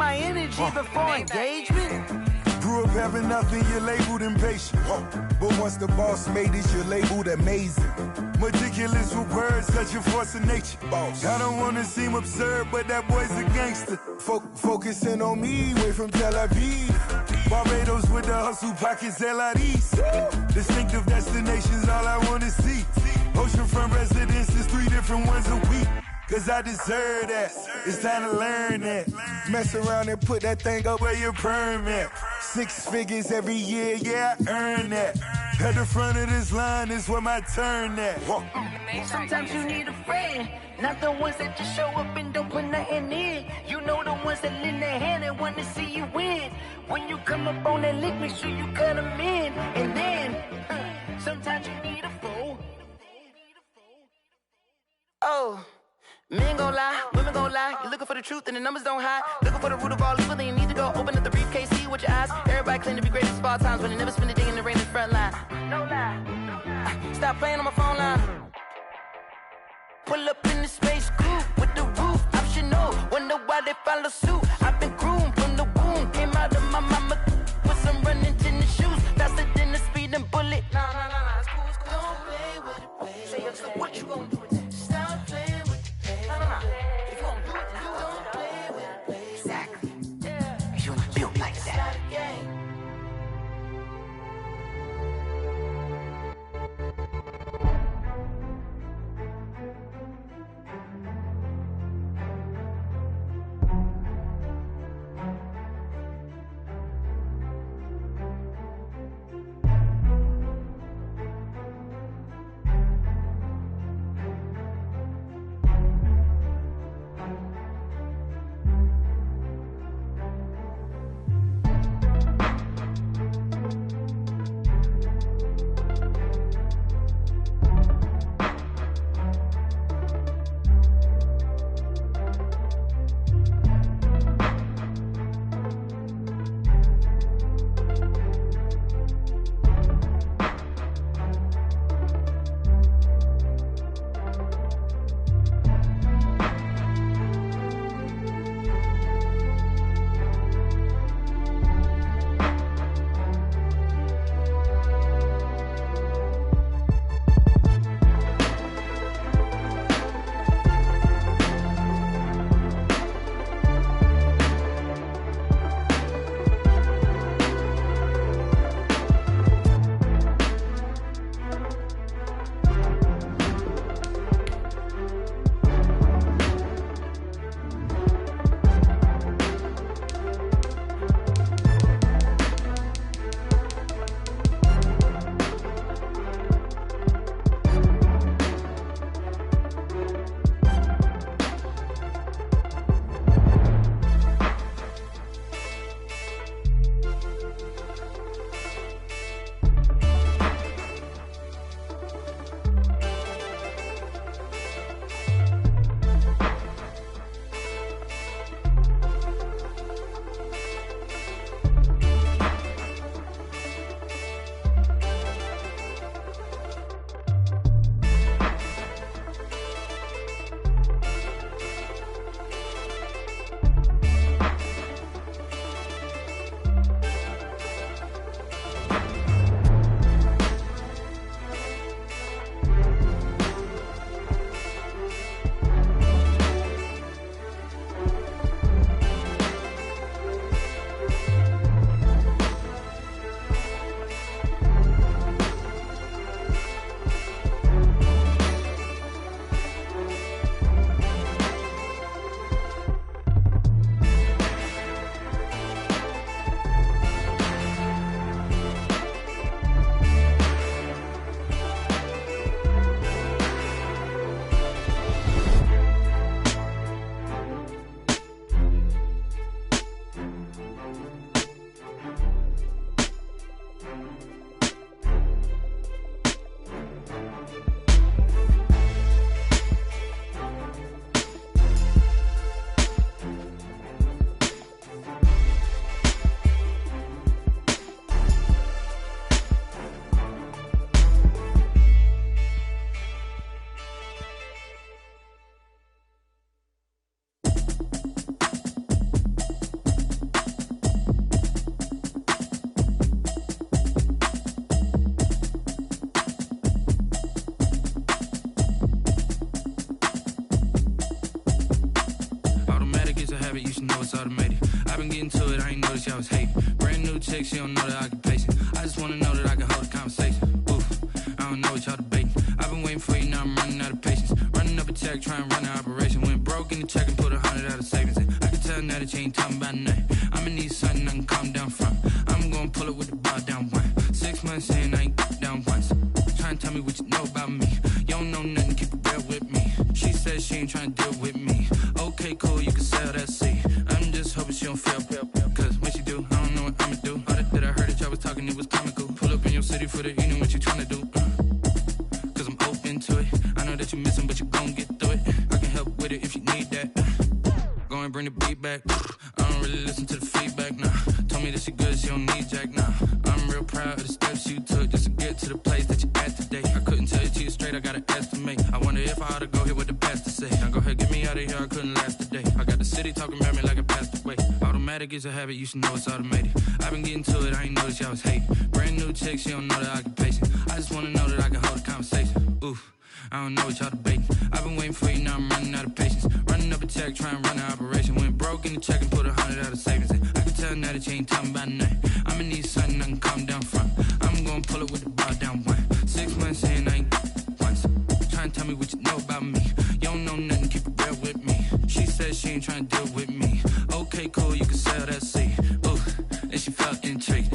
my energy before engagement. Grew up having nothing, you're labeled impatient. But once the boss made it, you're labeled amazing. Meticulous with words, such a force of nature. Boss. I don't wanna seem absurd, but that boy's a gangster. Focusing on me, way from Tel Aviv. Barbados with the hustle pockets, LIDs. Distinctive destinations, all I wanna see. Oceanfront residences, 3 different ones a week. Cause I deserve that, it's time to learn that. Mess around and put that thing up where your permit. 6 figures every year, yeah, I earn that. At the front of this line is where my turn at. Sometimes you need a friend, not the ones that just show up and don't put nothing in. You know the ones that lend their hand and wanna see you win. When you come up on that lick, make sure you cut them in. And then, sometimes you need a fool. Oh. Men gon' lie, women gon' lie. You're looking for the truth and the numbers don't hide. Looking for the root of all evil, then you need to go open up the briefcase, see with your eyes. Everybody claim to be greatest of all times, but they never spend a day in the rain in the front line. No lie, no lie. Stop playing on my phone line. Pull up in the space coupe with the roof optional. Wonder why they follow suit. I've been groomed from the womb. Came out of my mama with some running tennis shoes. Faster than the speeding bullet. Nah, it's cool, it's cool. Don't play with it, baby. Say yo, so what you gon' do with that? Stop playing with it. If you gon' do it, then don't play with it, baby. Exactly. Yeah. You built like that. was hate. Brand new chick, she don't know the occupation. I just wanna know that I can hold a conversation. Oof, I don't know what y'all debating. I've been waiting for you, now I'm running out of patience. Running up a check, trying to run an operation. Went broke in the check and put 100 out of savings in. I can tell now that you ain't talking about nothing. I'ma need something I can calm down from. I'm gonna pull it with the bar down one. 6 months in, I ain't down once. Trying to tell me what you know about me. You don't know nothing, keep it real with me. She said she ain't trying to deal with me. Okay, cool, you can sell that seat. I'm just hoping she don't fail. Cause when she do, I don't know what I'ma do. All that I heard that y'all was talking, it was comical. Pull up in your city for the evening, what you trying to do? Cause I'm open to it. I know that you missing, but you gon' get through it. I can help with it if you need that. Go and bring the beat back. I don't really listen to the feedback, nah. Told me that she good, she don't need jack, nah. I'm real proud of the steps you took just to get to the place that you at today. I couldn't tell you to you straight, I gotta estimate. I wonder if I ought to go here with the pastor say. Now go ahead, get me out of here, I couldn't last today. I got the city talking about me like I passed away. Automatic is a habit, you should know it's automated. I've been getting to it, I ain't noticed y'all was hate. Brand new chick, she don't know the occupation. I just wanna know that I can hold a conversation. Oof, I don't know what y'all debating. I've been waiting for you, now I'm running out of patience. Running up a check, trying to run an operation. Went broke in the check and put 100 out of savings in. I can tell now that you ain't talking about nothing. I'ma need something I can calm down from. I'm gonna pull it with the bar down one. 6 months in, I ain't once. Trying to tell me what you know about me. You don't know nothing, keep it real with me. She said she ain't trying to deal with me. Okay, cool, you can sell that seat. Ooh, and she felt intrigued.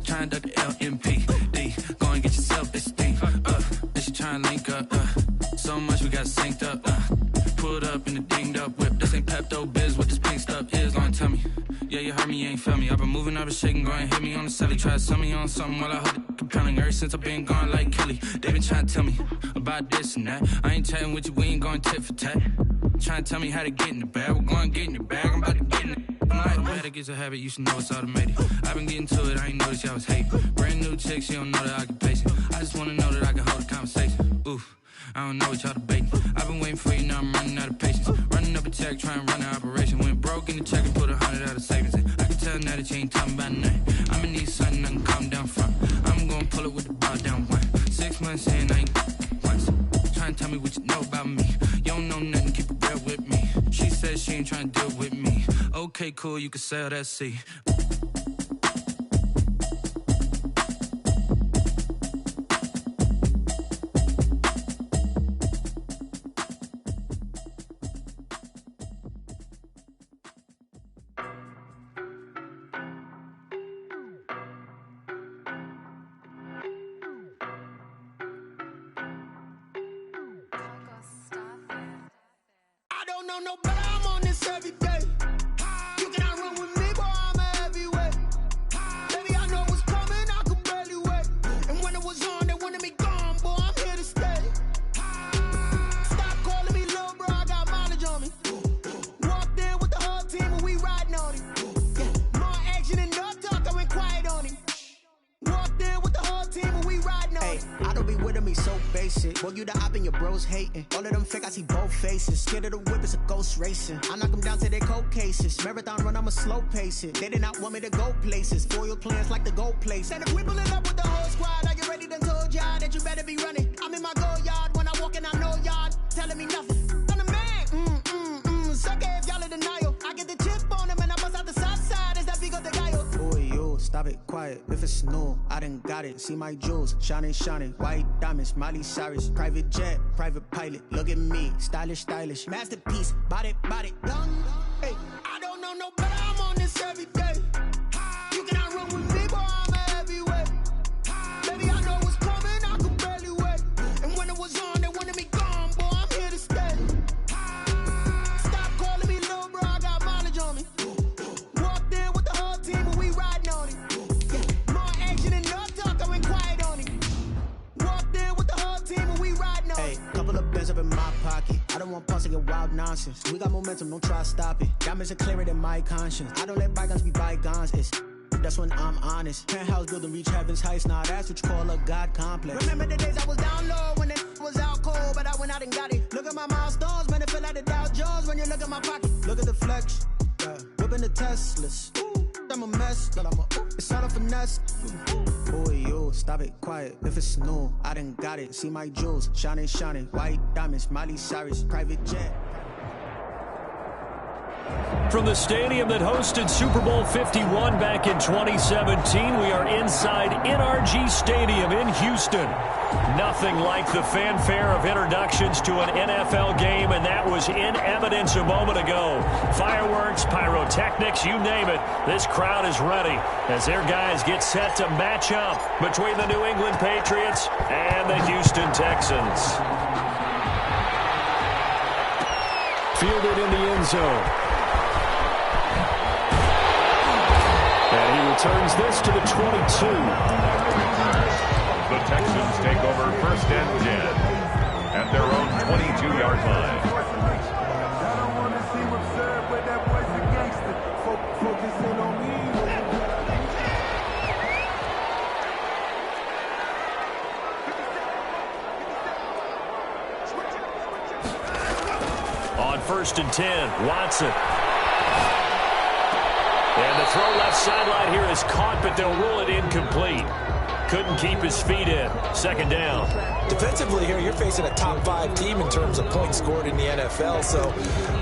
Trying to duck the LMP. Go and get yourself esteem. And she trying to link up. So much we got synced up. Pulled up in the dinged up whip. This ain't Pepto Biz, what this pink stuff is. Long tell me. Yeah, you heard me, you ain't felt me. I've been moving, I've been shaking, go and hit me on the celly. Try to sell me on something while I hold it compelling. Ever since I've been gone like Kelly, they been trying to tell me about this and that. I ain't chatting with you, we ain't going tit for tat. Trying to tell me how to get in the bag. We're going to get in the bag, I'm about to get in it. Automatic is a habit, you should know it's automated. I've been getting to it, I ain't noticed y'all was hate. Brand new chick, she don't know the occupation. I just wanna know that I can hold a conversation. Oof, I don't know what y'all debating. I've been waiting for you, now I'm running out of patience. Running up a check, trying to run an operation. Went broke in the check and put 100 out of savings in. I can tell now that you ain't talking about nothing. I'ma need something I can calm down from. I'm gonna pull it with the bar down one. 6 months in, I ain't once. Trying to tell me what you know about me. You don't know nothing, keep it real with me. She said she ain't trying to deal with me. Okay, cool, you can sell that seat. I don't know no better, I'm on this every day. You cannot run with me, boy, I'm a heavyweight. Baby, I know what's coming, I could barely wait. And when it was on, they wanted me gone, boy, I'm here to stay. Stop calling me little bro, I got mileage on me. Walked in with the whole team and we riding on him. Yeah. More action and no talk, I went quiet on him. Walked in with the whole team and we riding on him. I don't be with me so basic. Boy, you the op and your bros hating. All of them fake, I see both faces. Scared of the whip, it's a ghost racing. I knock them down to their cold cases. Marathon run, I'ma slow pace it. They did not want me to go places. Foil plans like the go place. And if we pulling up with the whole squad, are you ready? Done told y'all that you better be running. I'm in my go yard. When I walk in, I know y'all telling me nothing. I'm the man. Suck it if y'all in denial. I get the chip on them and I bust out the south side. Is that Vigo de Gallo? Boy, yo, stop it, quiet. If it's new, I done got it. See my jewels, shining, shining. White diamonds, Miley Cyrus. Private jet, private pilot. Look at me, stylish, stylish. Masterpiece, body, done. Hey, I don't know no better, I'm on this every day. You cannot run with me, boy, I'm a heavyweight. Baby, I know what's coming, I could barely wait. And when it was on, they wanted me gone, boy, I'm here to stay. Stop calling me little bro, I got mileage on me. Walked in with the whole team and we riding on him. Yeah. More action and no talk, I went quiet on him. Walked in with the whole team and we riding on him. Hey, couple of bands up in my pocket. I don't want pause to get wild nonsense. We got momentum, don't try to stop it. Diamonds are clearer than my conscience. I don't let bygones be bygones. That's when I'm honest. Penthouse building, reach heaven's heights. Now that's what you call a God complex. Remember the days I was down low when it was out cold, but I went out and got it. Look at my milestones, man, it feel like the Dow Jones when you look at my pocket. Look at the flex, whipping the Teslas. I'm a mess, but it's all a finesse. Boy, yo, stop it, quiet. If it's new, I done got it. See my jewels, shining, shining. White diamonds, Miley Cyrus, private jet. From the stadium that hosted Super Bowl 51 back in 2017, we are inside NRG Stadium in Houston. Nothing like the fanfare of introductions to an NFL game, and that was in evidence a moment ago. Fireworks, pyrotechnics, you name it. This crowd is ready as their guys get set to match up between the New England Patriots and the Houston Texans. Fielded in the end zone. And he returns this to the 22. The Texans take over 1st and 10 at their own 22-yard line. I don't want to seem absurd, but that boy's a gangster. Focusing on me. On 1st and 10, Watson. And the throw left sideline here is caught, but they'll rule it incomplete. Couldn't keep his feet in. 2nd down. Defensively here, you're facing a top 5 team in terms of points scored in the NFL. So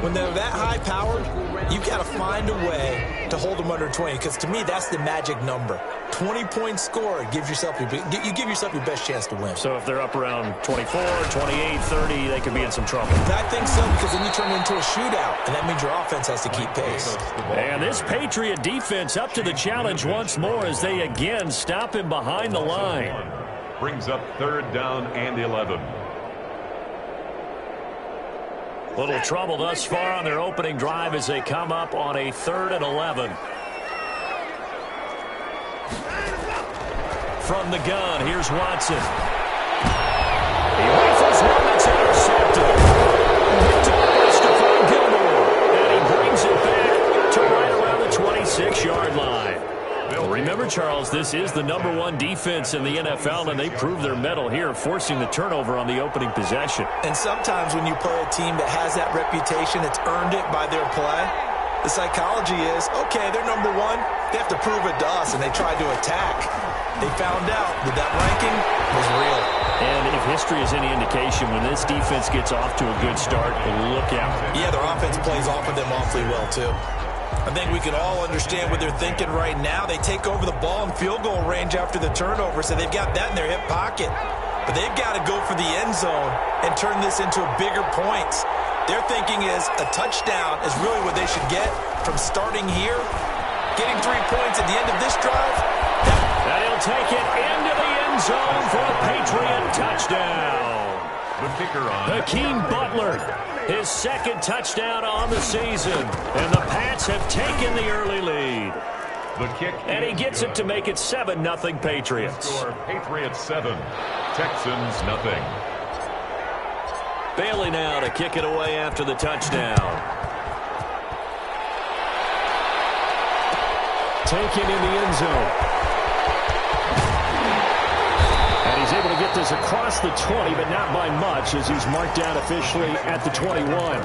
when they're that high powered, you've got to find a way to hold them under 20. Because to me, that's the magic number. 20 points scored gives yourself you give yourself your best chance to win. So if they're up around 24, 28, 30, they could be in some trouble. I think so, because then you turn it into a shootout, and that means your offense has to keep pace. And this Patriot defense up to the challenge once more as they again stop him behind the line. Brings up 3rd down and 11. Little trouble thus far on their opening drive as they come up on a 3rd and 11. From the gun, here's Watson. He rifles one that's intercepted. Picked up by Stephon Gilmore. And he brings it back to right around the 26-yard line. Remember, Charles, this is the #1 defense in the NFL, and they prove their mettle here, forcing the turnover on the opening possession. And sometimes when you play a team that has that reputation, it's earned it by their play. The psychology is, okay, they're #1. They have to prove it to us, and they tried to attack. They found out that that ranking was real. And if history is any indication, when this defense gets off to a good start, look out. Yeah, their offense plays off of them awfully well, too. I think we can all understand what they're thinking right now. They take over the ball in field goal range after the turnover, so they've got that in their hip pocket. But they've got to go for the end zone and turn this into a bigger points. Their thinking is a touchdown is really what they should get from starting here. Getting 3 points at the end of this drive. And he'll take it into the end zone for a Patriot touchdown. The kicker on. Hakeem Butler, his 2nd touchdown on the season. And the Pats have taken the early lead. The kick. And he gets it to make it 7-0 Patriots. Score Patriots 7, Texans 0. Bailey now to kick it away after the touchdown. Taken in the end zone. And he's able to get this across the 20, but not by much, as he's marked down officially at the 21.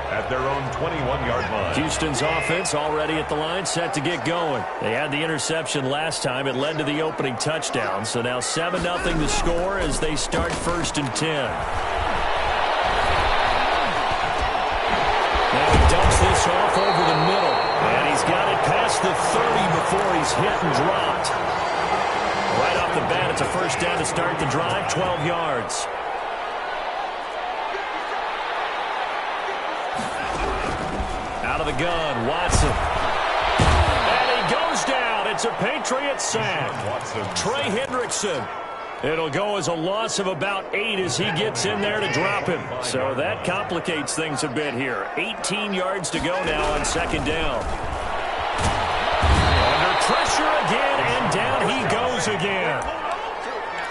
At their own 21-yard line. Houston's offense already at the line, set to get going. They had the interception last time. It led to the opening touchdown. So now 7-0 the score as they start 1st and 10. Now he dumps this off over the middle. And he's got it past the 30 before he's hit and dropped. Right off the bat, it's a 1st down to start the drive, 12 yards. Out of the gun, Watson. And he goes down. It's a Patriot sack. Trey Hendrickson. It'll go as a loss of about 8 as he gets in there to drop him. So that complicates things a bit here. 18 yards to go now on 2nd down. Under pressure again, and down he goes again.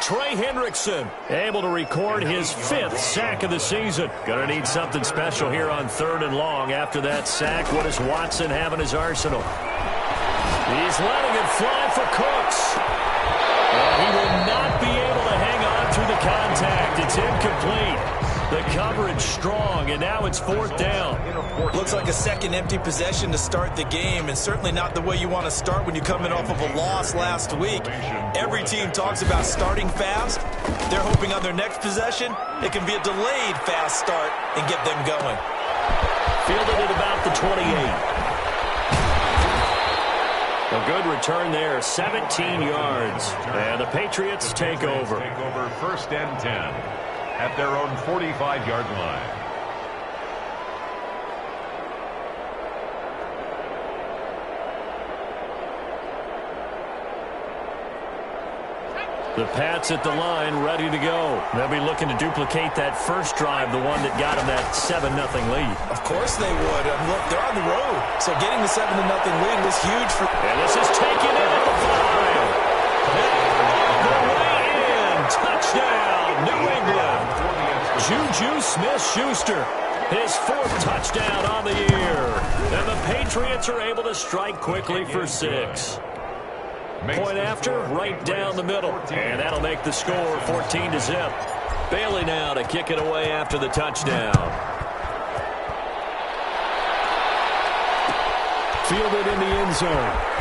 Trey Hendrickson able to record his 5th sack of the season. Gonna need something special here on 3rd and long after that sack. What does Watson have in his arsenal? He's letting it fly for Cooks. And he will not be able to hang on through the contact. It's incomplete. The coverage strong, and now it's 4th down. Looks like a second empty possession to start the game, and certainly not the way you want to start when you're coming off of a loss last week. Every team talks about starting fast. They're hoping on their next possession, it can be a delayed fast start and get them going. Fielded at about the 28. A good return there, 17 yards. And the Patriots take over. Take over 1st and 10 at their own 45-yard line. The Pats at the line, ready to go. They'll be looking to duplicate that first drive, the one that got them that 7-0 lead. Of course they would. Look, they're on the road, so getting the 7-0 lead was huge for. And this is taken in at the 5. And the way in. Touchdown, New England. Juju Smith-Schuster, his 4th touchdown on the year. And the Patriots are able to strike quickly for 6. Point after, right down the middle. And that'll make the score 14-0. Bailey now to kick it away after the touchdown. Fielded in the end zone.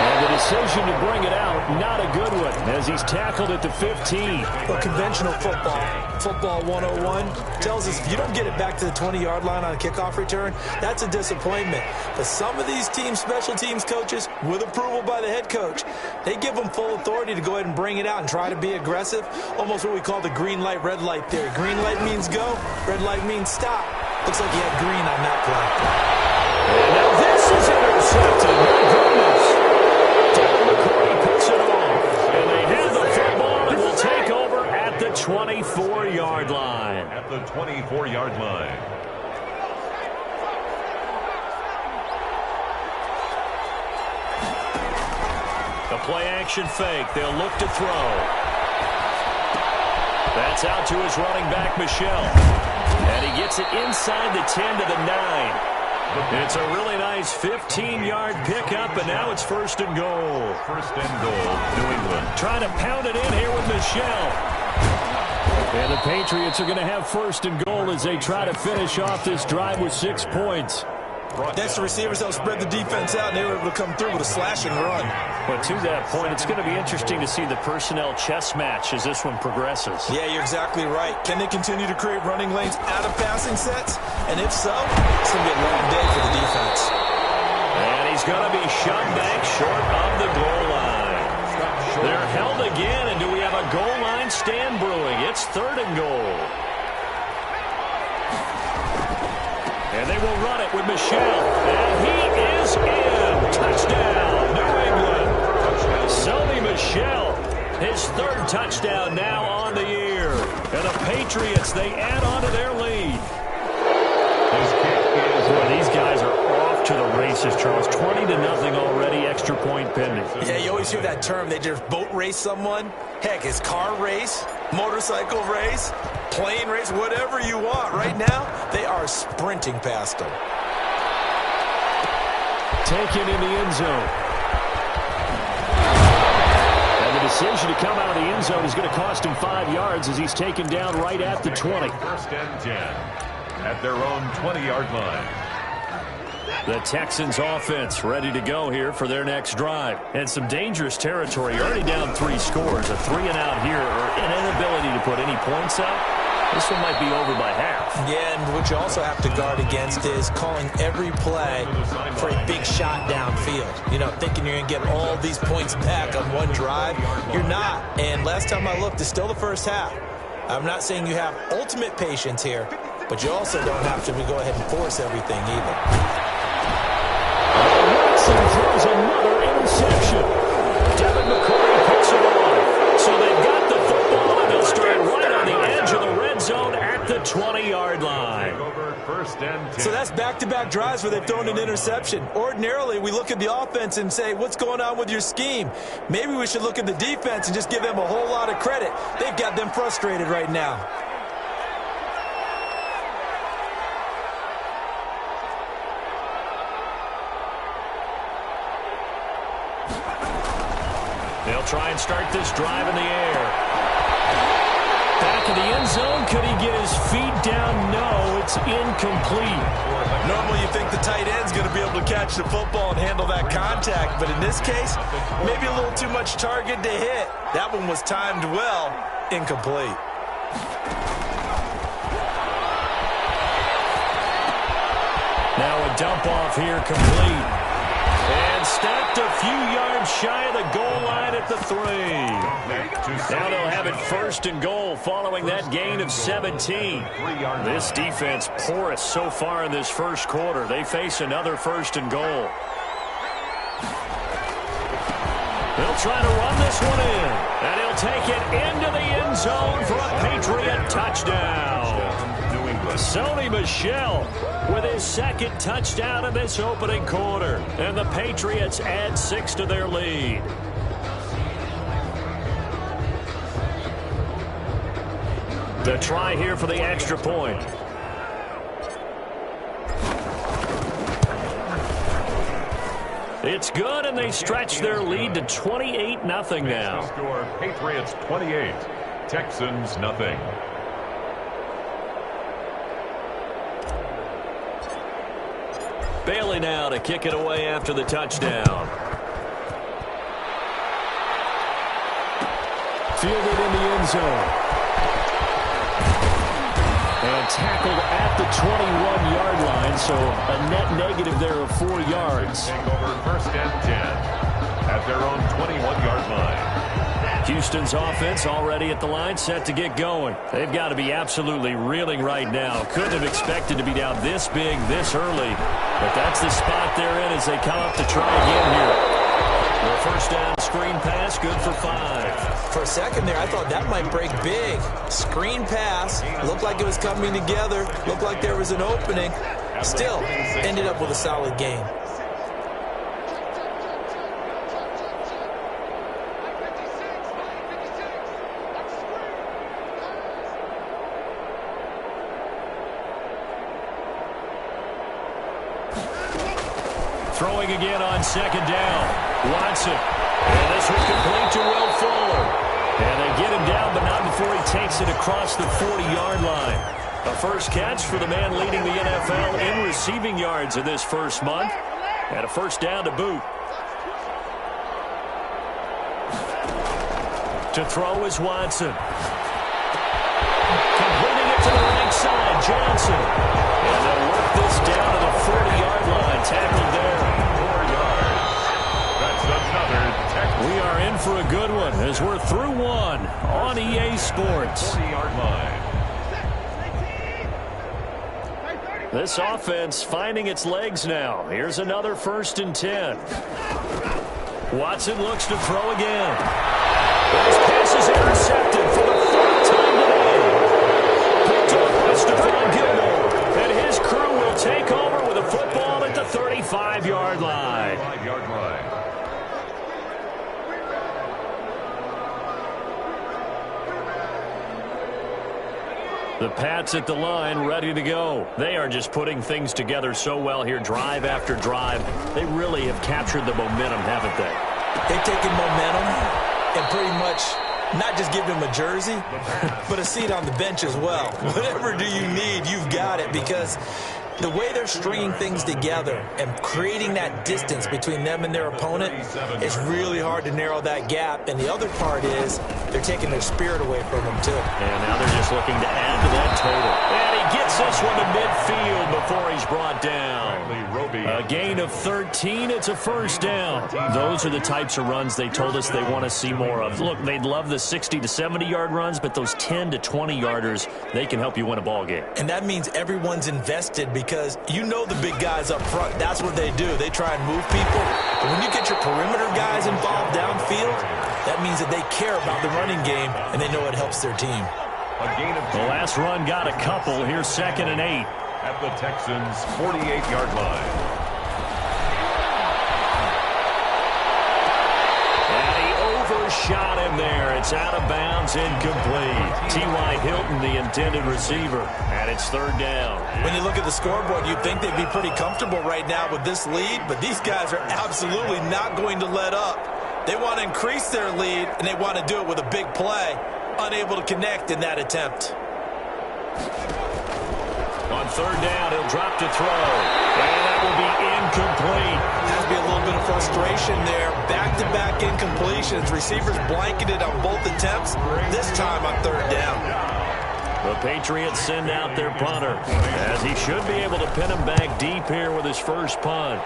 And the decision to bring it out, not a good one, as he's tackled at the 15. Well, conventional football 101, tells us if you don't get it back to the 20-yard line on a kickoff return, that's a disappointment. But some of these special teams coaches, with approval by the head coach, they give them full authority to go ahead and bring it out and try to be aggressive, almost what we call the green light, red light theory. Green light means go, red light means stop. Looks like he had green on that play. And now this is intercepted. My goodness. Picks it off, and they have the football and will take over at the 24-yard line. At the 24-yard line. The play-action fake. They'll look to throw. That's out to his running back, Michel. And he gets it inside the 10 to the 9. It's a really nice 15-yard pickup, and now it's 1st and goal. 1st and goal, New England. Trying to pound it in here with Michel. And the Patriots are going to have 1st and goal as they try to finish off this drive with 6 points. Next, the receivers help spread the defense out, and they were able to come through with a slashing run. But to that point, it's going to be interesting to see the personnel chess match as this one progresses. Yeah, you're exactly right. Can they continue to create running lanes out of passing sets? And if so, it's going to be a long day for the defense. And he's going to be shoved back short of the goal line. They're held again, and do we have a goal line stand brewing? It's 3rd and goal. And they will run it with Michel. And he is in. Touchdown, New England. Sony Michel, his 3rd touchdown now on the year. And the Patriots, they add on to their lead. Boy, these guys are off to the races, Charles. 20-0 already, extra point pending. Yeah, you always hear that term. They just boat race someone. Heck, it's car race, motorcycle race, plane race, whatever you want. Right now, they are sprinting past them. Taken in the end zone. And the decision to come out of the end zone is going to cost him 5 yards as he's taken down right at the 20. 1st and 10 at their own 20-yard line. The Texans offense ready to go here for their next drive. And some dangerous territory. You're already down 3 scores. A 3-and-out here, or an inability to put any points up. This one might be over by half. Yeah, and what you also have to guard against is calling every play for a big shot downfield. You know, thinking you're going to get all these points back on one drive. You're not. And last time I looked, it's still the first half. I'm not saying you have ultimate patience here, but you also don't have to go ahead and force everything either. Watson throws another interception. Devin McCourty picks it off. So they've got the football, and they'll start right on the edge of the red zone at the 20-yard line. So that's back-to-back drives where they've thrown an interception. Ordinarily, we look at the offense and say, what's going on with your scheme? Maybe we should look at the defense and just give them a whole lot of credit. They've got them frustrated right now. They'll try and start this drive in the air. Back of the end zone. Could he get his feet down? No, it's incomplete. Normally you think the tight end's going to be able to catch the football and handle that contact, but in this case, maybe a little too much target to hit. That one was timed well, incomplete. Now a dump off here complete. And stopped a few yards shy of the goal line at the 3. Now they'll have it 1st and goal following that gain of 17. This defense porous so far in this first quarter. They face another 1st and goal. They'll try to run this one in. And he'll take it into the end zone for a Patriot touchdown. Sony Michel with his 2nd touchdown in this opening quarter. And the Patriots add 6 to their lead. The try here for the extra point. It's good, and they stretch their lead to 28-0 now. Score Patriots 28, Texans nothing. Bailey now to kick it away after the touchdown. Fielded in the end zone. And tackled at the 21-yard line, so a net negative there of 4 yards. Take over 1st and 10 at their own 21-yard line. Houston's offense already at the line, set to get going. They've got to be absolutely reeling right now. Couldn't have expected to be down this big, this early. But that's the spot they're in as they come up to try again here. The 1st down screen pass, good for 5. For a second there, I thought that might break big. Screen pass, looked like it was coming together, looked like there was an opening. Still, ended up with a solid game. Throwing again on 2nd down. Watson. And this was complete to Will Fuller. And they get him down, but not before he takes it across the 40-yard line. A first catch for the man leading the NFL in receiving yards in this first month. And a 1st down to boot. To throw is Watson. Completing it to the right side, Johnson. And they'll work this down to the 40-yard line. Tackled there. 4 yards. That's another tackle. We are in for a good one as we're through one on EA Sports. 40-yard line. This offense finding its legs now. Here's another 1st and 10. Watson looks to throw again. His pass is intercepted for the 3rd time today. Picked off by Stephon Gilmore. And his crew will take over with a football at the 35-yard line. 5-yard line. The Pats at the line, ready to go. They are just putting things together so well here, drive after drive. They really have captured the momentum, haven't they? They've taken momentum and pretty much not just give him a jersey, but a seat on the bench as well. Whatever do you need, you've got it, because the way they're stringing things together and creating that distance between them and their opponent, it's really hard to narrow that gap. And the other part is they're taking their spirit away from them, too. And now they're just looking to add to that total. And he gets this one to midfield before he's brought down. A gain of 13. It's a 1st down. Those are the types of runs they told us they want to see more of. Look, they'd love the 60 to 70-yard runs, but those 10 to 20-yarders, they can help you win a ball game. And that means everyone's invested, because you know the big guys up front, that's what they do. They try and move people. But when you get your perimeter guys involved downfield, that means that they care about the running game, and they know it helps their team. The last run got a couple. Here's 2nd and 8. At the Texans' 48-yard line. And he overshot him there. It's out of bounds, incomplete. T.Y. Hilton, the intended receiver, and it's 3rd down. When you look at the scoreboard, you'd think they'd be pretty comfortable right now with this lead, but these guys are absolutely not going to let up. They want to increase their lead, and they want to do it with a big play. Unable to connect in that attempt. On 3rd down, he'll drop to throw. And that will be incomplete. Has to be a little bit of frustration there. Back-to-back incompletions. Receivers blanketed on both attempts. This time on 3rd down. The Patriots send out their punter, as he should be able to pin him back deep here with his first punt.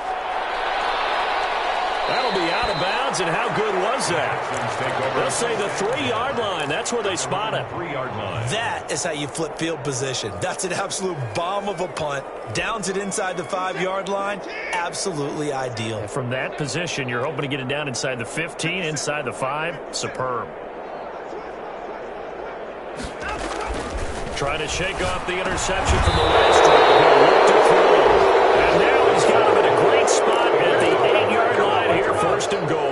That'll be out of bounds, and how good was that? They'll say the 3-yard line. That's where they spot it. 3-yard line. That is how you flip field position. That's an absolute bomb of a punt. Downs it inside the 5-yard line. Absolutely ideal. And from that position, you're hoping to get it down inside the 15, inside the 5. Superb. Trying to shake off the interception from the last drive. He looked to throw. And now he's got him in a great spot at the 8-yard line here, first and goal.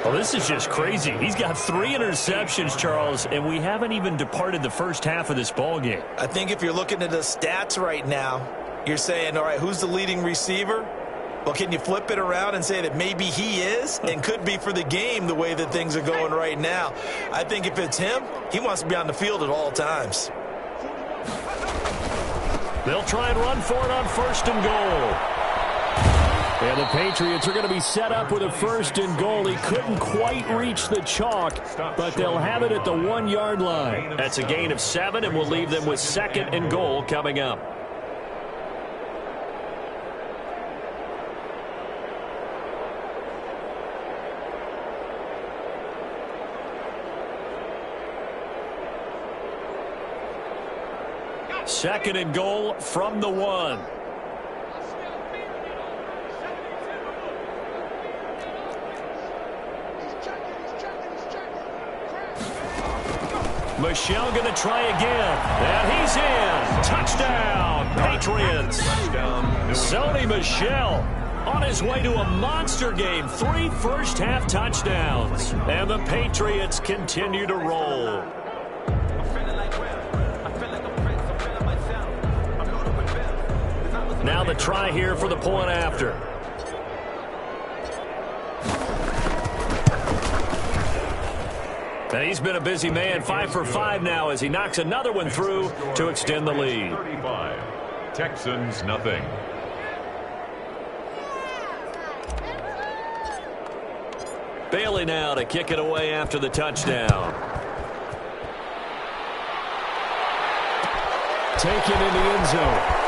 Well, this is just crazy. He's got 3 interceptions, Charles, and we haven't even departed the first half of this ball game. I think if you're looking at the stats right now, you're saying, all right, who's the leading receiver? Well, can you flip it around and say that maybe he is and could be for the game the way that things are going right now? I think if it's him, he wants to be on the field at all times. They'll try and run for it on first and goal. And the Patriots are going to be set up with a first and goal. He couldn't quite reach the chalk, but they'll have it at the 1-yard line. That's a gain of 7, and we'll leave them with second and goal coming up. Second and goal from the 1. Michelle going to try again. And he's in. Touchdown, Patriots. Sony Michel on his way to a monster game. 3 first-half touchdowns. And the Patriots continue to roll. Now the try here for the point after. And he's been a busy man, 5 for 5 now as he knocks another one through to extend the lead. 35. Texans, nothing. Bailey now to kick it away after the touchdown. Taken in the end zone.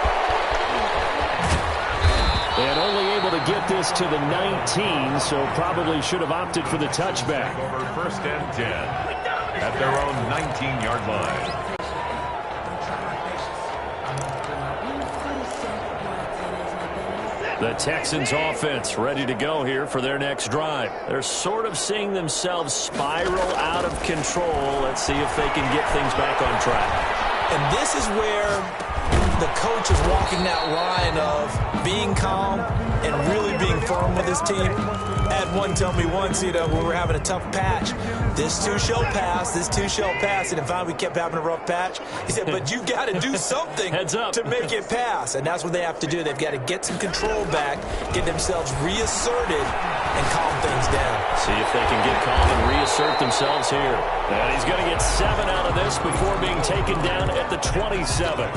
And only able to get this to the 19, so probably should have opted for the touchback. Over first and 10 at their own 19-yard line. The Texans offense ready to go here for their next drive. They're sort of seeing themselves spiral out of control. Let's see if they can get things back on track. And this is where the coach is walking that line of being calm and really being firm with his team. I had one tell me once, when we were having a tough patch, this too shall pass, this too shall pass. And finally we kept having a rough patch. He said, but you got to do something to make it pass. And that's what they have to do. They've got to get some control back, get themselves reasserted, and calm things down. See if they can get calm and reassert themselves here. And he's going to get 7 out of this before being taken down at the 27.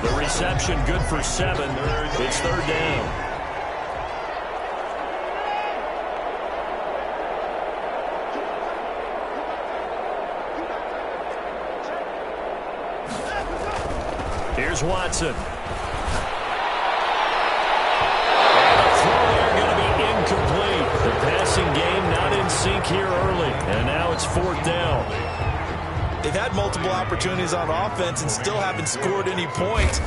The reception good for 7. It's third down. Here's Watson. And the throw there going to be incomplete. The passing game not in sync here early. And now it's fourth down. They've had multiple opportunities on offense and still haven't scored any points.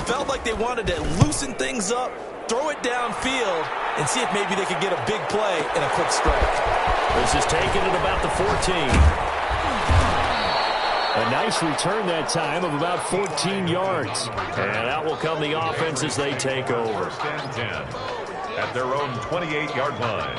Felt like they wanted to loosen things up, throw it downfield, and see if maybe they could get a big play and a quick strike. This is taken at about the 14. A nice return that time of about 14 yards. And out will come the offense as they take over. First and 10 at their own 28-yard line.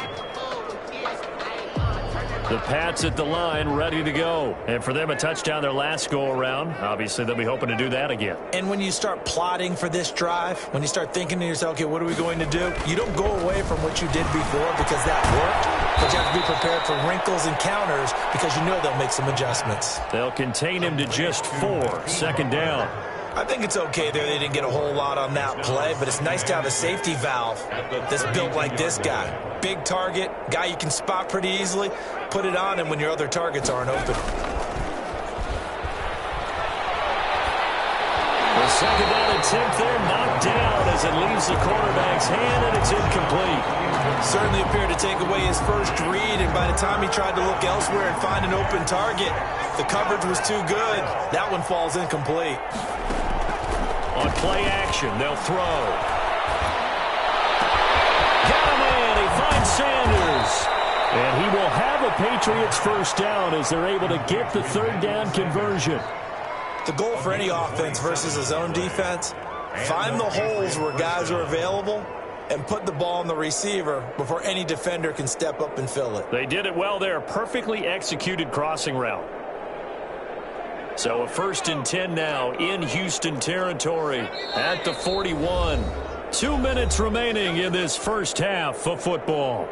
The Pats at the line, ready to go. And for them, a touchdown their last go-around. Obviously, they'll be hoping to do that again. And when you start plotting for this drive, when you start thinking to yourself, okay, what are we going to do? You don't go away from what you did before because that worked. But you have to be prepared for wrinkles and counters because you know they'll make some adjustments. They'll contain him to just 4. Second down. I think it's okay there. They didn't get a whole lot on that play, but it's nice to have a safety valve that's built like this guy. Big target, guy you can spot pretty easily. Put it on him when your other targets aren't open. Second down and 10th there, knocked down as it leaves the quarterback's hand, and it's incomplete. Certainly appeared to take away his first read, and by the time he tried to look elsewhere and find an open target, the coverage was too good. That one falls incomplete. On play action, they'll throw. Got a man, he finds Sanders. And he will have a Patriots first down as they're able to get the third down conversion. The goal for any offense versus a zone defense, find the holes where guys are available and put the ball on the receiver before any defender can step up and fill it. They did it well there. Perfectly executed crossing route. So a 1st and 10 now in Houston territory at the 41. 2 minutes remaining in this first half of football.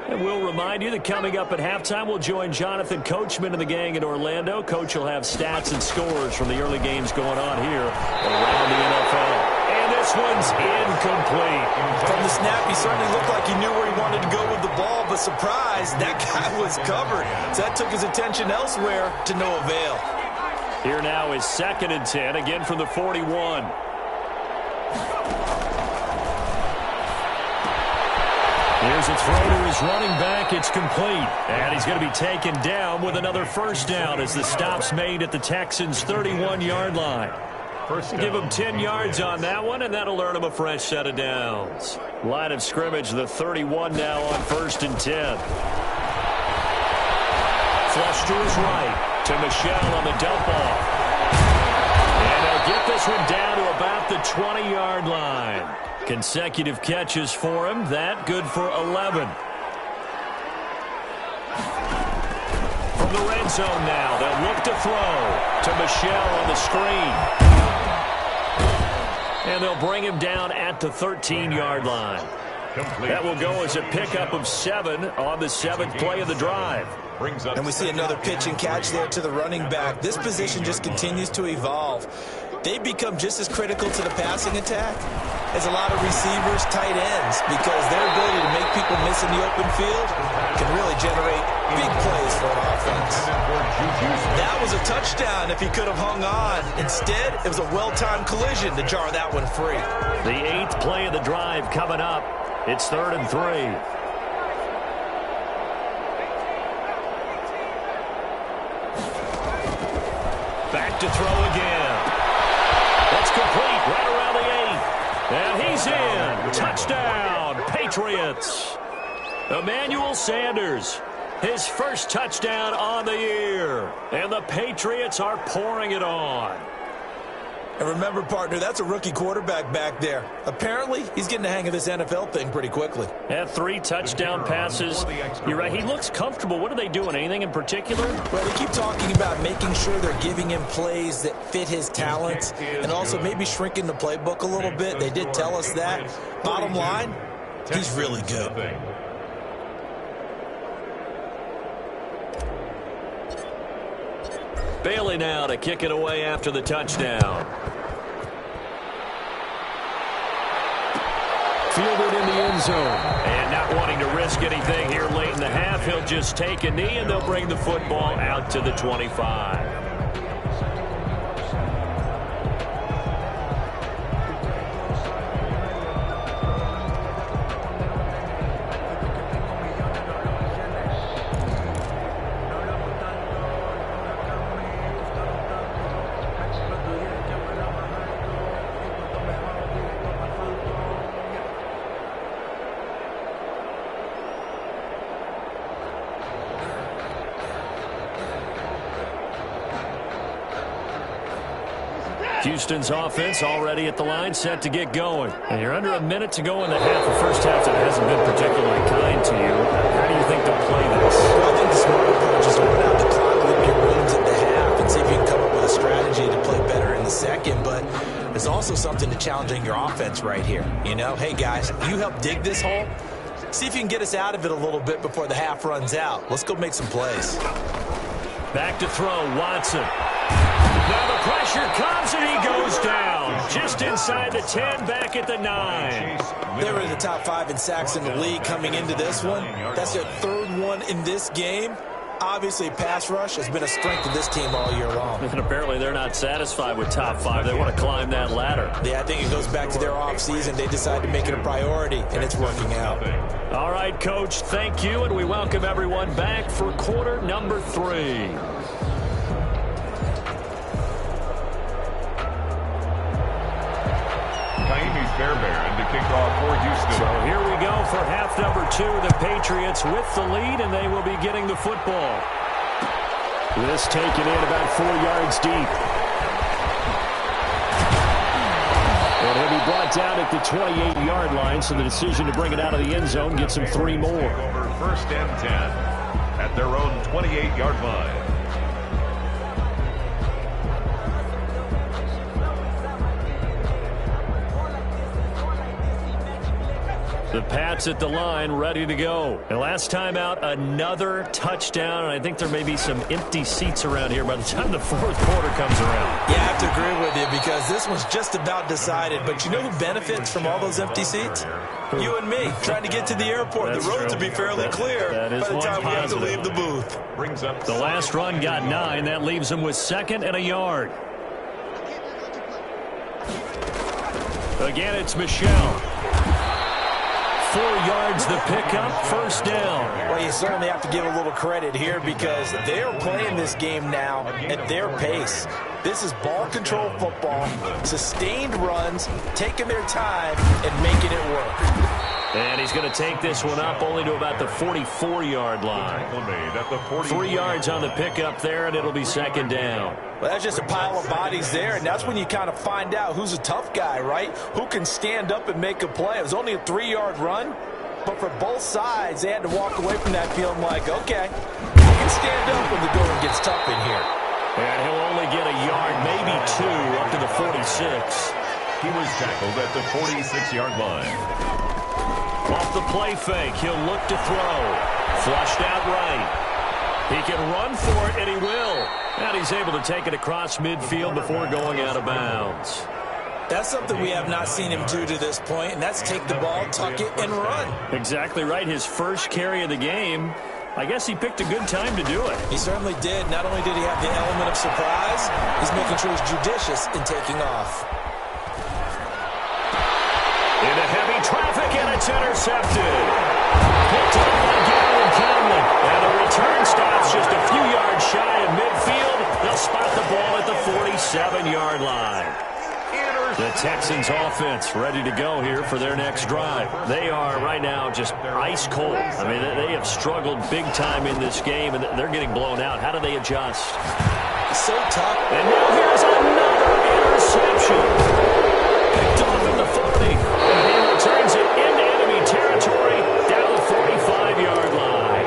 And we'll remind you that coming up at halftime, we'll join Jonathan Coachman and the gang in Orlando. Coach will have stats and scores from the early games going on here around the NFL. And this one's incomplete. From the snap, he certainly looked like he knew where he wanted to go with the ball, but surprise, that guy was covered. So that took his attention elsewhere to no avail. Here now is 2nd and 10, again from the 41. Here's a throw to his running back. It's complete. And he's going to be taken down with another first down as the stop's made at the Texans' 31-yard line. Give him 10 yards on that one, and that'll earn him a fresh set of downs. Line of scrimmage, the 31 now on 1st and 10. Flush to his right to Michelle on the dump off. And they'll get this one down to about the 20-yard line. Consecutive catches for him. That good for 11. From the red zone now, they'll look to throw to Michelle on the screen. And they'll bring him down at the 13-yard line. That will go as a pickup of 7 on the 7th play of the drive. And we see another pitch and catch there to the running back. This position just continues to evolve. They become just as critical to the passing attack as a lot of receivers, tight ends, because their ability to make people miss in the open field can really generate big plays for an offense. That was a touchdown if he could have hung on. Instead, it was a well-timed collision to jar that one free. The 8th play of the drive coming up. It's 3rd and 3. Back to throw again. That's complete right around the 8th. And he's in. Touchdown, Patriots. Emmanuel Sanders, his first touchdown on the year. And the Patriots are pouring it on. And remember, partner, that's a rookie quarterback back there. Apparently, he's getting the hang of this NFL thing pretty quickly. Had 3 touchdown passes. You're right, he looks comfortable. What are they doing? Anything in particular? Well, they keep talking about making sure they're giving him plays that fit his talents and also maybe shrinking the playbook a little bit. They did tell us that. Bottom line, he's really good. Bailey now to kick it away after the touchdown. Fielded in the end zone. And not wanting to risk anything here late in the half, he'll just take a knee and they'll bring the football out to the 25. Houston's offense already at the line, set to get going. And you're under a minute to go in the half. The first half that hasn't been particularly kind to you. How do you think they'll play this? Well, I think the smart approach is to run out the clock, limit your runs at the half, and see if you can come up with a strategy to play better in the second. But there's also something to challenging your offense right here. You know, hey, guys, you help dig this hole. See if you can get us out of it a little bit before the half runs out. Let's go make some plays. Back to throw, Watson. Now the pressure comes and he goes down. Just inside the 10, back at the 9. They were in the top 5 in sacks in the league coming into this one. That's their 3rd one in this game. Obviously, pass rush has been a strength of this team all year long. And apparently they're not satisfied with top 5. They want to climb that ladder. Yeah, I think it goes back to their offseason. They decided to make it a priority, and it's working out. All right, Coach, thank you, and we welcome everyone back for quarter number 3. Fairbairn to kick off for Houston. So here we go for half number 2. The Patriots with the lead, and they will be getting the football. This taken in about 4 yards deep. And he'll be brought down at the 28-yard line, so the decision to bring it out of the end zone gets him 3 more. Over first and 10 at their own 28-yard line. The Pats at the line, ready to go. And last time out, another touchdown. And I think there may be some empty seats around here by the time the fourth quarter comes around. Yeah, I have to agree with you because this one's just about decided. But you know who benefits from all those empty seats? You and me, trying to get to the airport. That's the roads true. will be fairly clear that is by the time we have to positive. leave the booth. Brings up The last run got 9. That leaves him with 2nd and a yard. Again, it's Michelle. 4 yards the pickup, first down. Well, you certainly have to give a little credit here because they are playing this game now at their pace. This is ball control football, sustained runs, taking their time and making it work. And he's going to take this one up only to about the 44-yard line. 3 yards on the pickup there, and it'll be 2nd down. Well, that's just a pile of bodies there, and that's when you kind of find out who's a tough guy, right? Who can stand up and make a play. It was only a 3-yard run, but for both sides, they had to walk away from that feeling like, okay, I can stand up when the going gets tough in here. And he'll only get a yard, maybe 2, up to the 46. He was tackled at the 46-yard line. Off the play fake, he'll look to throw. Flushed out right. He can run for it, and he will. And he's able to take it across midfield before going out of bounds. That's something we have not seen him do to this point, and that's take the ball, tuck it, and run. Exactly right. His first carry of the game. I guess he picked a good time to do it. He certainly did. Not only did he have the element of surprise, he's making sure he's judicious in taking off. Into heavy traffic, and it's intercepted. Picked up by Gavin Conley. And the return stops just a few yards shy of midfield. They'll spot the ball at the 47-yard line. The Texans offense ready to go here for their next drive. They are right now just ice cold. I mean, they have struggled big time in this game, and they're getting blown out. How do they adjust? So tough. And now here's another interception. Picked off in the 40. And he returns it into enemy territory down the 45-yard line.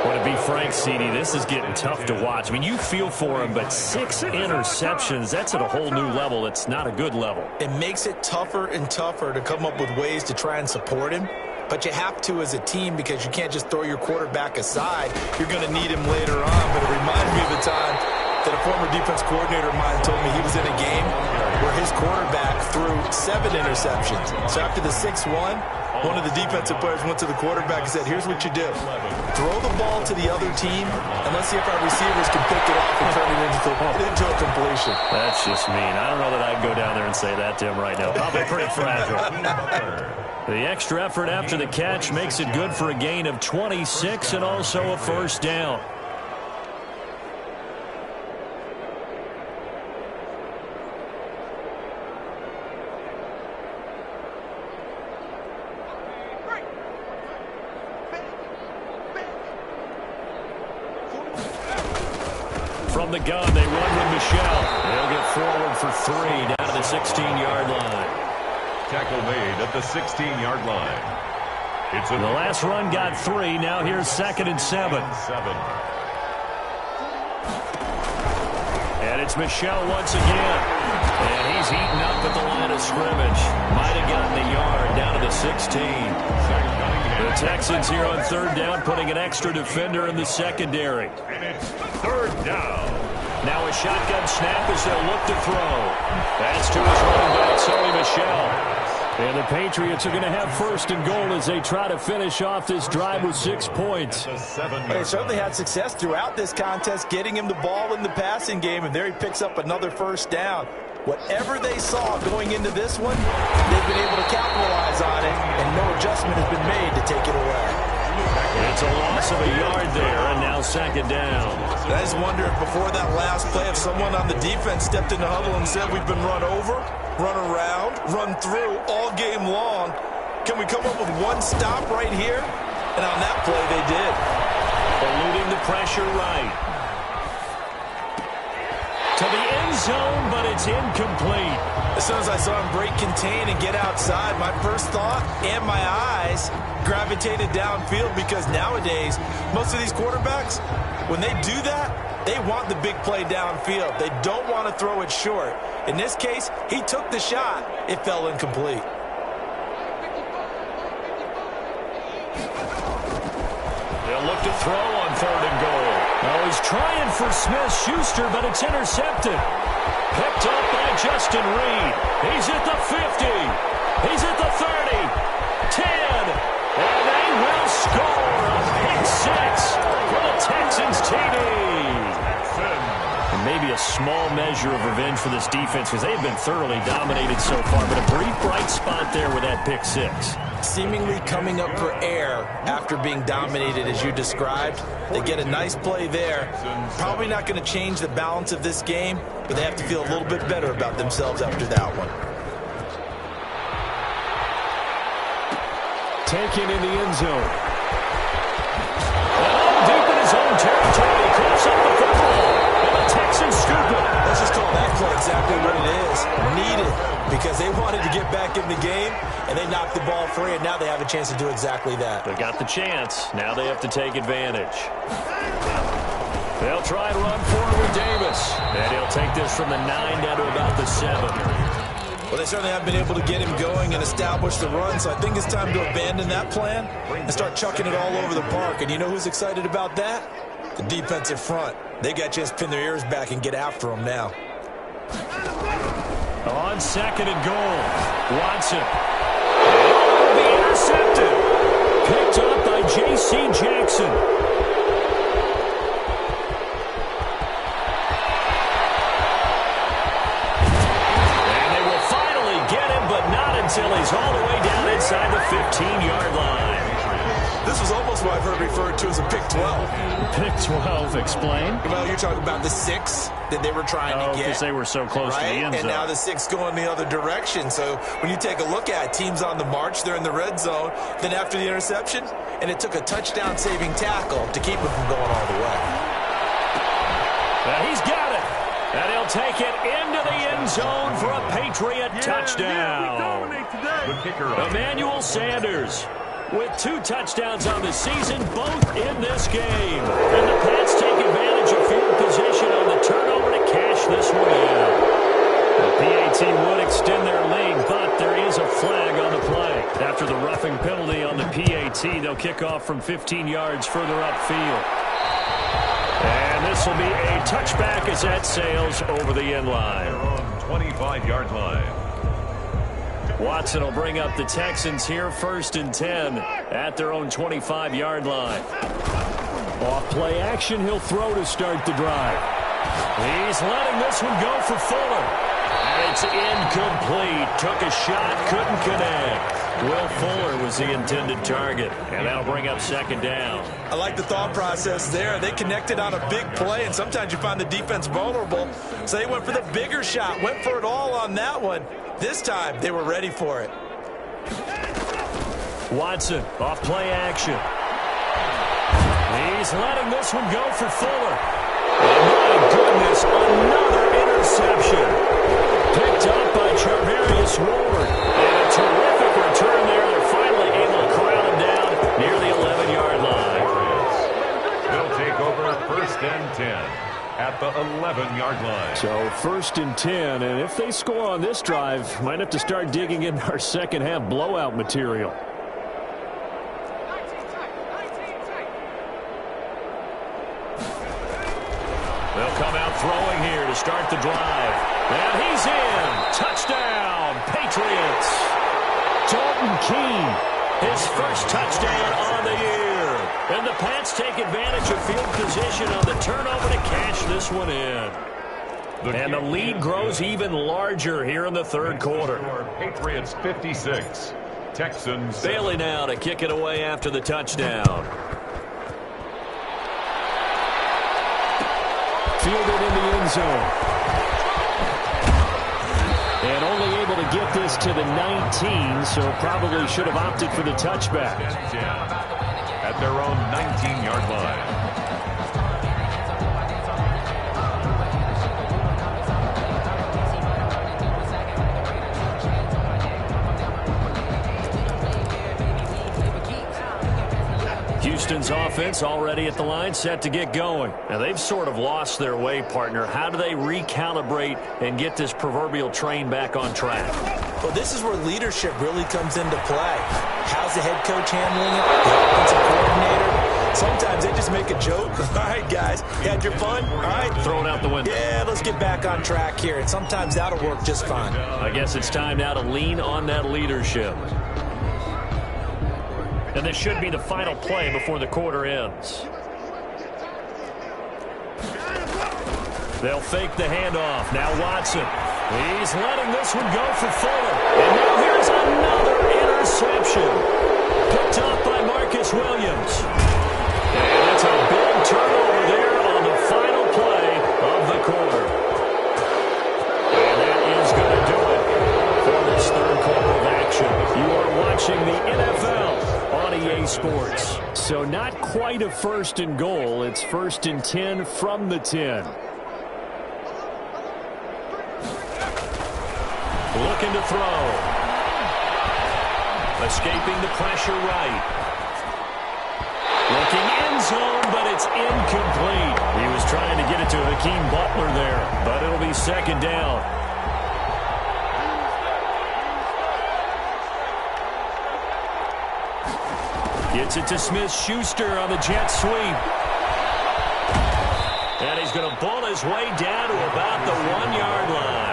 Well, to be frank, CD, this is getting tough to watch. I mean, you feel for him, but 6 interceptions, that's at a whole new level. It's not a good level. It makes it tougher and tougher to come up with ways to try and support him. But you have to as a team because you can't just throw your quarterback aside. You're going to need him later on. But it reminds me of the time that a former defense coordinator of mine told me he was in a game where his quarterback threw 7 interceptions. So after the 6-1, one of the defensive players went to the quarterback and said, here's what you do. Throw the ball to the other team, and let's see if our receivers can pick it off and turn it into a completion. That's just mean. I don't know that I'd go down there and say that to him right now. Probably pretty fragile. The extra effort after the catch makes it good for a gain of 26 and also a first down. From the gun, they run with Michelle. They'll get forward for 3 down to the 16-yard line. Tackle made at the 16-yard line. The last run got 3. Now here's 2nd and 7. And it's Michelle once again. And he's heating up at the line of scrimmage. Might have gotten a yard down to the 16. The Texans here on 3rd down, putting an extra defender in the secondary. And it's 3rd down. Now a shotgun snap as they'll look to throw. That's to his running back, Sonny Michel. And the Patriots are going to have first and goal as they try to finish off this drive with 6 points. They certainly had success throughout this contest, getting him the ball in the passing game, and there he picks up another first down. Whatever they saw going into this one, they've been able to capitalize on it, and no adjustment has been made to take it away. It's a loss of a yard there, and now second down. I just wonder if before that last play, if someone on the defense stepped in the huddle and said, we've been run over, run around, run through all game long. Can we come up with one stop right here? And on that play, they did. Eluding the pressure right. To the end zone, but it's incomplete. As soon as I saw him break contain and get outside, my first thought and my eyes gravitated downfield, because nowadays, most of these quarterbacks, when they do that, they want the big play downfield. They don't want to throw it short. In this case, he took the shot. It fell incomplete. They'll look to throw on third and goal. Oh, he's trying for Smith-Schuster, but it's intercepted. Picked up by Justin Reed. He's at the 50. He's at the 30. 10. And they will score a pick six for the Texans TD. And maybe a small measure of revenge for this defense, because they've been thoroughly dominated so far, but a brief bright spot there with that pick six. Seemingly coming up for air after being dominated as you described. They get a nice play there. Probably not going to change the balance of this game, but they have to feel a little bit better about themselves after that one. Taken in the end zone. And deep in his own territory, he coughs up the football. And the Texans scoop it. Let's just call that play exactly what it is. Needed, because they wanted to get back in the game, and they knocked the ball free, and now they have a chance to do exactly that. They got the chance. Now they have to take advantage. They'll try and run forward with Davis. And he'll take this from the 9 down to about the 7. Well, they certainly have been able to get him going and establish the run, so I think it's time to abandon that plan and start chucking it all over the park. And you know who's excited about that? The defensive front. They got a chance to pin their ears back and get after him now. On second and goal, Watson. Oh, be intercepted. Picked up by J.C. Jackson. Until he's all the way down inside the 15-yard line. This was almost what I've heard referred to as a pick 12. Pick 12, explain? Well, you're talking about the 6 that they were trying to get. Because they were so close to the end zone. And now the 6 going the other direction. So when you take a look at teams on the march, they're in the red zone. Then after the interception, and it took a touchdown-saving tackle to keep him from going all the way. Now he's got it. And he'll take it into the end zone for a Patriot touchdown. Emmanuel Sanders with 2 touchdowns on the season, both in this game. And the Pats take advantage of field position on the turnover to cash this one in. The PAT would extend their lead, but there is a flag on the play. After the roughing penalty on the PAT, they'll kick off from 15 yards further upfield. And this will be a touchback as that sails over the end line. 25-yard line. Watson will bring up the Texans here, 1st and 10 at their own 25-yard line. Off play action, he'll throw to start the drive. He's letting this one go for Fuller. And it's incomplete. Took a shot, couldn't connect. Will Fuller was the intended target, and that'll bring up 2nd down. I like the thought process there. They connected on a big play, and sometimes you find the defense vulnerable. So they went for the bigger shot, went for it all on that one. This time, they were ready for it. Watson, off play action. He's letting this one go for Fuller. And my goodness, another interception. Picked up by Charvarius Ward. And a terrific return there. They're finally able to corral him down near the 11-yard line. They'll take over 1st and 10 at the 11-yard line. So 1st and 10, and if they score on this drive, might have to start digging in our second half blowout material. They'll come out throwing here to start the drive. And he's in. Touchdown, Patriots. Milton Keene, his first touchdown on the year. And the Pats take advantage of field position on the turnover to cash this one in. And the lead grows even larger here in the third quarter. Patriots 56, Texans. Bailey now to kick it away after the touchdown. Fielded in the end zone. And only able to get this to the 19, so probably should have opted for the touchback. At their own 19-yard line. Houston's offense already at the line, set to get going. Now, they've sort of lost their way, partner. How do they recalibrate and get this proverbial train back on track? Well, this is where leadership really comes into play. How's the head coach handling it? The offensive coordinator? Sometimes they just make a joke. All right, guys, had your fun? All right. Throw it out the window. Yeah, let's get back on track here. And sometimes that'll work just fine. I guess it's time now to lean on that leadership. And this should be the final play before the quarter ends. They'll fake the handoff. Now Watson. He's letting this one go for Fuller. And now here's another interception. Picked off by Marcus Williams. And it's a big turnover there on the final play of the quarter. And that is going to do it for this third quarter of action. You are watching the NFL on EA Sports. So not quite a first and goal. It's 1st and 10 from the 10. Looking to throw. Escaping the pressure right. Looking end zone, but it's incomplete. He was trying to get it to Hakeem Butler there, but it'll be second down. Gets it to Smith-Schuster on the jet sweep. And he's going to bull his way down to about the 1-yard line.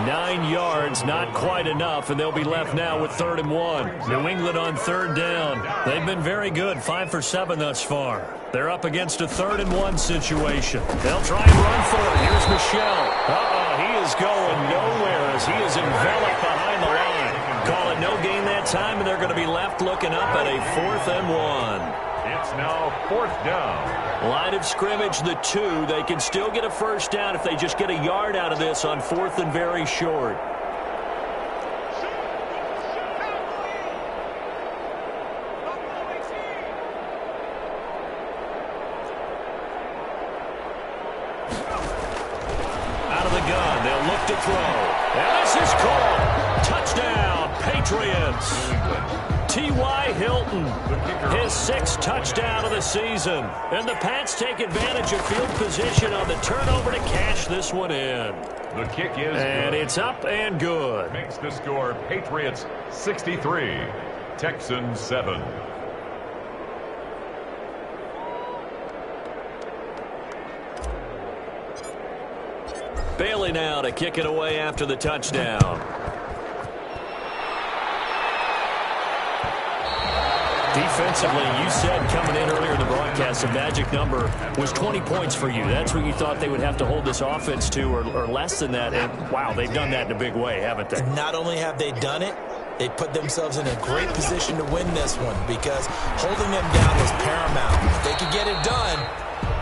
9 yards, not quite enough, and they'll be left now with 3rd and 1. New England on 3rd down. They've been very good, 5 for 7 thus far. They're up against a 3rd and 1 situation. They'll try and run for it. Here's Michel. He is going nowhere as he is enveloped behind the line. Call it no gain that time, and they're going to be left looking up at a 4th and 1. It's now 4th down. Line of scrimmage, the 2. They can still get a first down if they just get a yard out of this on 4th and very short. Out of the gun, they'll look to throw. And this is called. Touchdown, Patriots. T.Y. Hilton, his 6th touchdown of the season. And the Pats take advantage of field position on the turnover to cash this one in. The kick is and good. It's up and good. Makes the score Patriots 63, Texans 7. Bailey now to kick it away after the touchdown. Defensively, you said coming in earlier in the broadcast, the magic number was 20 points for you. That's what you thought they would have to hold this offense to, or less than that. And, wow, they've done that in a big way, haven't they? Not only have they done it, they put themselves in a great position to win this one because holding them down was paramount. If they could get it done,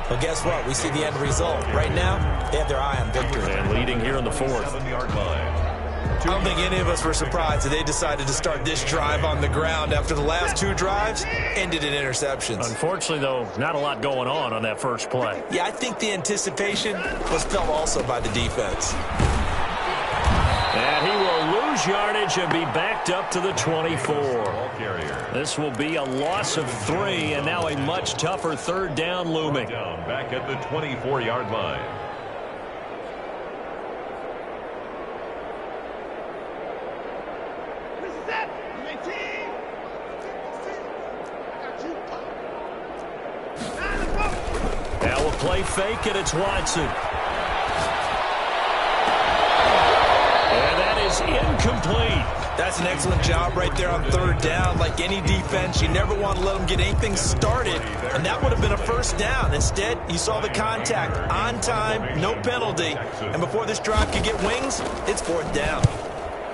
well, guess what? We see the end result. Right now, they have their eye on victory. And leading here in the 4th. 7-yard line. I don't think any of us were surprised that they decided to start this drive on the ground after the last 2 drives ended in interceptions. Unfortunately, though, not a lot going on that first play. Yeah, I think the anticipation was felt also by the defense. And he will lose yardage and be backed up to the 24. This will be a loss of 3, and now a much tougher 3rd down looming. Back at the 24-yard line. Now we'll play fake, and it's Watson. And that is incomplete. That's an excellent job right there on third down. Like any defense, you never want to let them get anything started, and that would have been a first down. Instead, you saw the contact on time, no penalty, and before this drive could get wings, it's fourth down.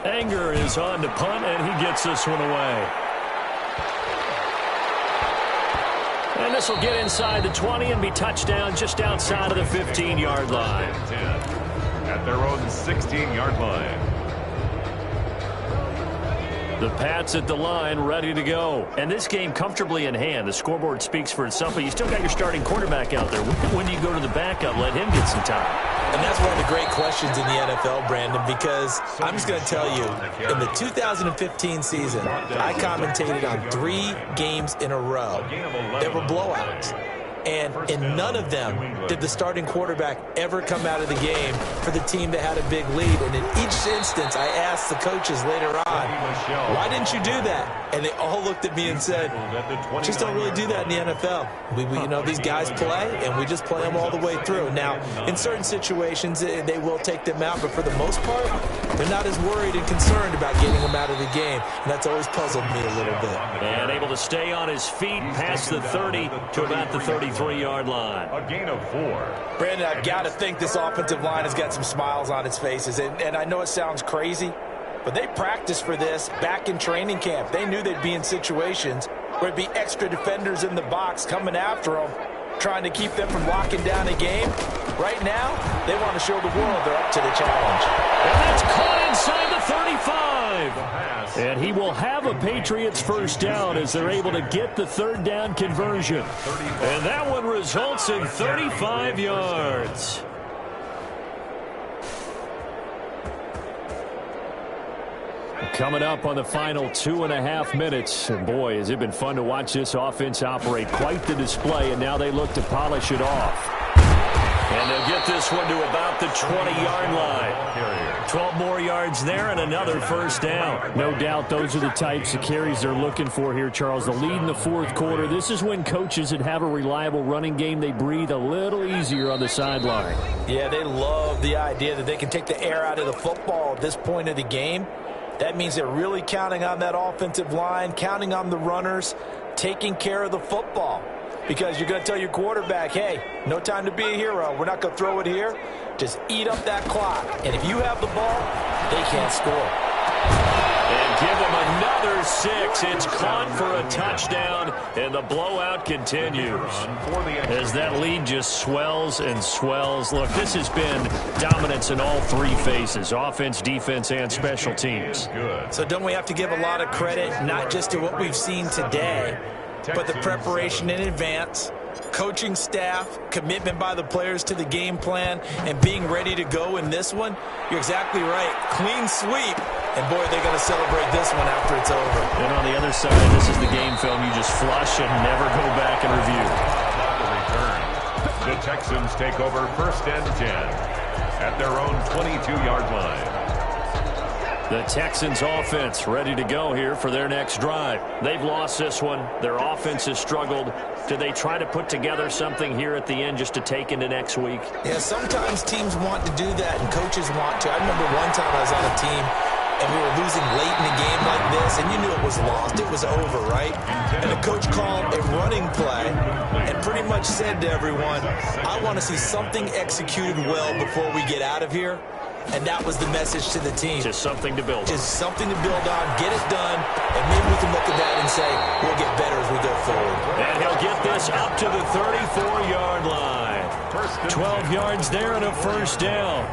Anger is on to punt, and he gets this one away. And this will get inside the 20 and be touchdown just outside of the 15-yard line. At their own 16-yard line. The Pats at the line, ready to go. And this game comfortably in hand. The scoreboard speaks for itself, but you still got your starting quarterback out there. When do you go to the backup, let him get some time? And that's one of the great questions in the NFL, Brandon, because I'm just going to tell you, in the 2015 season, I commentated on 3 games in a row that were blowouts. And in none of them did the starting quarterback ever come out of the game for the team that had a big lead. And in each instance, I asked the coaches later on, why didn't you do that? And they all looked at me and said, just don't really do that in the NFL. You know, these guys play, and we just play them all the way through. Now, in certain situations, they will take them out, but for the most part, they're not as worried and concerned about getting them out of the game. And that's always puzzled me a little bit. And able to stay on his feet past the 30 to about the 33-yard line. A gain of 4. Brandon, I've got to think this offensive line has got some smiles on its faces. And I know it sounds crazy, but they practiced for this back in training camp. They knew they'd be in situations where it'd be extra defenders in the box coming after them, trying to keep them from locking down a game. Right now, they want to show the world they're up to the challenge. And that's caught inside the 35. And he will have a Patriots first down as they're able to get the third down conversion. And that one results in 35 yards. Coming up on the final 2.5 minutes. And boy, has it been fun to watch this offense operate. Quite the display, and now they look to polish it off. And they'll get this one to about the 20-yard line. 12 more yards there and another first down. No doubt those are the types of carries they're looking for here, Charles. The lead in the fourth quarter. This is when coaches that have a reliable running game, they breathe a little easier on the sideline. Yeah, they love the idea that they can take the air out of the football at this point of the game. That means they're really counting on that offensive line, counting on the runners, taking care of the football. Because you're going to tell your quarterback, hey, no time to be a hero. We're not going to throw it here. Just eat up that clock. And if you have the ball, they can't score. And give them another 6. It's caught for a touchdown, and the blowout continues. As that lead just swells and swells. Look, this has been dominance in all 3 phases, offense, defense, and special teams. So don't we have to give a lot of credit, not just to what we've seen today, but the preparation in advance, coaching staff, commitment by the players to the game plan, and being ready to go in this one? You're exactly right. Clean sweep. And, boy, they're going to celebrate this one after it's over. And on the other side, this is the game film you just flush and never go back and review. The Texans take over first and 10 at their own 22-yard line. The Texans offense ready to go here for their next drive. They've lost this one. Their offense has struggled. Do they try to put together something here at the end just to take into next week? Yeah, sometimes teams want to do that and coaches want to. I remember one time I was on a team and we were losing late in a game like this, and you knew it was lost. It was over, right? And the coach called a running play and pretty much said to everyone, I want to see something executed well before we get out of here. And that was the message to the team. Just something to build on. Just something to build on, get it done, and maybe we can look at that and say, we'll get better as we go forward. And he'll get this up to the 34-yard line. 12 yards there and a first down.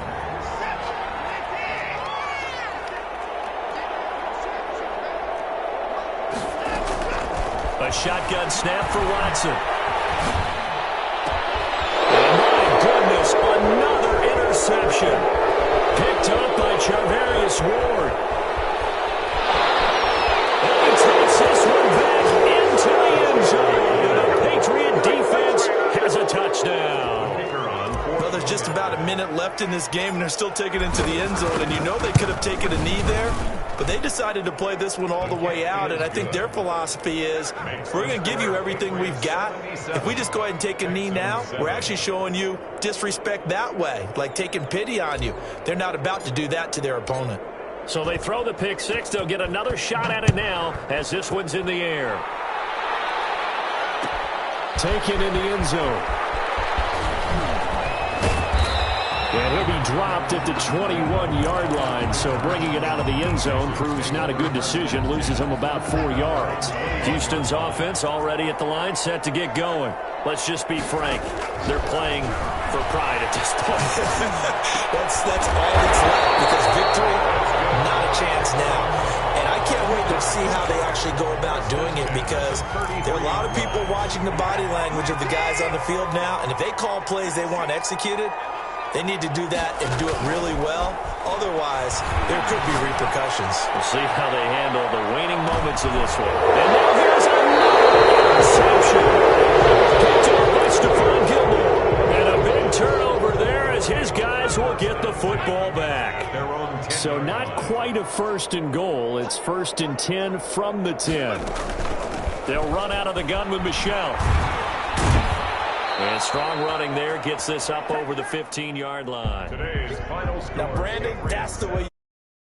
A shotgun snap for Watson. And my goodness, another interception. Picked up by Charvarius Ward. And he takes this one back into the end zone. And the Patriot defense has a touchdown. Well, there's just about a minute left in this game, and they're still taking it into the end zone. And you know they could have taken a knee there, but they decided to play this one all the way out. And I think their philosophy is, we're going to give you everything we've got. If we just go ahead and take a knee now, we're actually showing you disrespect that way, like taking pity on you. They're not about to do that to their opponent. So they throw the pick six. They'll get another shot at it now as this one's in the air. Taken in the end zone. And he'll be dropped at the 21-yard line, so bringing it out of the end zone proves not a good decision, loses him about 4 yards. Houston's offense already at the line, set to get going. Let's just be frank, they're playing for pride at this point. that's all that's left, because victory, not a chance now. And I can't wait to see how they actually go about doing it, because there are a lot of people watching the body language of the guys on the field now, and if they call plays they want executed, they need to do that and do it really well. Otherwise, there could be repercussions. We'll see how they handle the waning moments of this one. And now here's another interception. Picked up by Stephon Gilmore. And a big turnover there as his guys will get the football back. So not quite a first and goal. It's 1st and 10 from the 10. They'll run out of the gun with Michel. And strong running there gets this up over the 15-yard line. Today's final score. Now, Brandon, that's the way